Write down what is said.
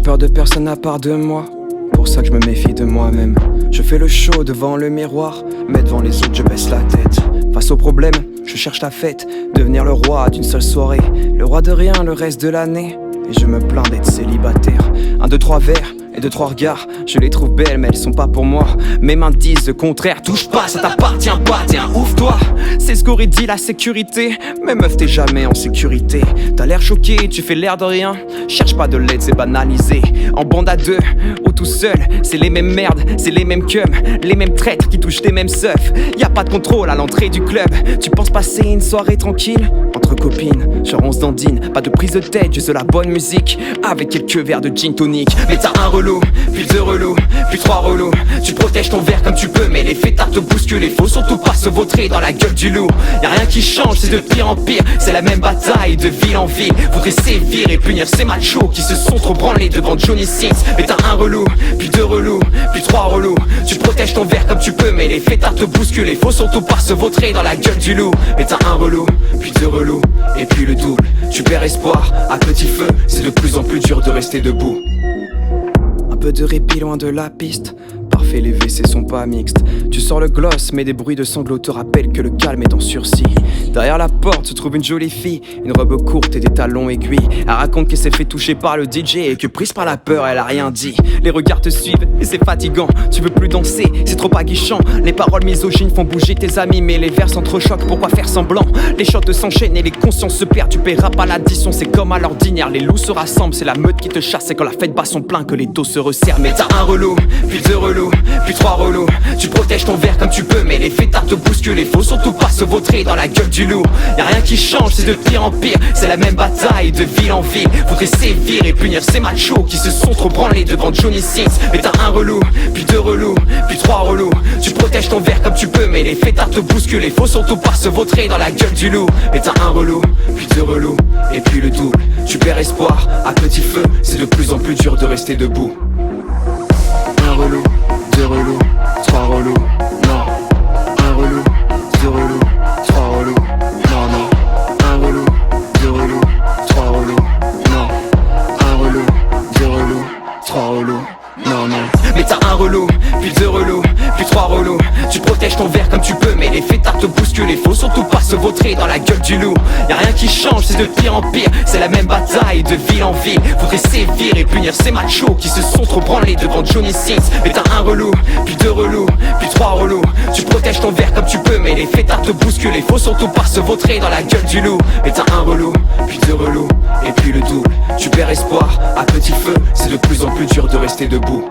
peur de personne à part de moi, pour ça que je me méfie de moi-même. Je fais le show devant le miroir, mais devant les autres je baisse la tête. Face aux problèmes, je cherche la fête, devenir le roi d'une seule soirée, le roi de rien le reste de l'année. Et je me plains d'être célibataire. 1, 2, 3 verres et 2, 3 regards, je les trouve belles mais elles sont pas pour moi. Mes mains disent le contraire, touche pas, ça t'appartient pas, t'es un ouf toi. C'est ce qu'aurait dit la sécurité, mais meuf t'es jamais en sécurité. T'as l'air choqué, tu fais l'air de rien, cherche pas de l'aide, c'est banalisé. En bande à deux ou tout seul, c'est les mêmes merdes, c'est les mêmes cums, les mêmes traîtres qui touchent les mêmes seufs. Y a pas de contrôle à l'entrée du club, tu penses passer une soirée tranquille entre copines, genre on se dandine, pas de prise de tête, juste de la bonne musique avec quelques verres de gin tonic. Mais t'as un relou, puis 2 relous, puis 3 relous. Tu protèges ton verre comme tu peux, mais les fêtards te bousculent. Faut surtout pas se vautrer dans la gueule du loup. Y'a rien qui change, c'est de pire en pire, c'est la même bataille de ville en ville. Faudrait sévir et punir ces machos qui se sont trop branlés devant Johnny Sins. Mais t'as un relou, puis 2 relous, puis 3 relous. Tu protèges ton verre comme tu peux, mais les fêtards te bousculent. Faut surtout pas se vautrer dans la gueule du loup. Mais t'as un relou, puis 2 relous, et puis le double. Tu perds espoir à petit feu, c'est de plus en plus dur de rester debout. Un peu de répit loin de la piste, parfait les WC sont pas mixtes. Tu sors le gloss mais des bruits de sanglots te rappellent que le calme est en sursis. Derrière la porte se trouve une jolie fille, une robe courte et des talons aiguilles. Elle raconte qu'elle s'est fait toucher par le DJ et que prise par la peur elle a rien dit. Les regards te suivent et c'est fatigant, tu veux plus danser, c'est trop aguichant. Les paroles misogynes font bouger tes amis mais les vers s'entrechoquent, pourquoi faire semblant? Les shots s'enchaînent et les consciences se perdent, tu paieras pas l'addition, c'est comme à l'ordinaire. Les loups se rassemblent, c'est la meute qui te chasse, c'est quand la fête bat son plein que les dos se resserrent. Mais t'as un relou, puis 2 relous, puis 3 relous. Tu protèges ton verre comme tu peux, mais les fêtards te bousculent. Faut surtout pas se vautrer dans la gueule du loup. Y'a rien qui change, c'est de pire en pire, c'est la même bataille de ville en ville. Faudrait sévir et punir ces machos qui se sont trop branlés devant Johnny Sins. Mais t'as un relou, puis 2 relous, puis 3 relous. Tu protèges ton verre comme tu peux, mais les fêtards te bousculent. Faut surtout pas se vautrer dans la gueule du loup. Mais t'as un relou, puis 2 relous, et puis le double. Tu perds espoir à petit feu, c'est de plus en plus dur de rester debout. Un relou, 2 relous, 3 relous, non. Un relou, 2 relous, 3 relous, non, non. Un relou, 2 relous, 3 relous, non. Un relou, 2 relous, 3 relous, non, non. Mais t'as un relou, puis 2 relous, puis 3 relous. Tu protèges ton verre comme tu peux, mais les fêtards te bousculent. Faut surtout pas se vautrer dans la gueule du loup. Y'a rien qui change, c'est de pire en pire, c'est la même bataille de ville en ville. Faudrait sévir et punir ces machos qui se sont trop branlés devant Johnny Sins. Mais t'as un relou, puis 2 relous, puis 3 relous. Tu protèges ton verre comme tu peux, mais les fêtards te bousculent. Faut surtout pas se vautrer dans la gueule du loup. Mais t'as un relou, puis 2 relous, et puis le double. Tu perds espoir à petit feu, c'est de plus en plus dur de rester debout.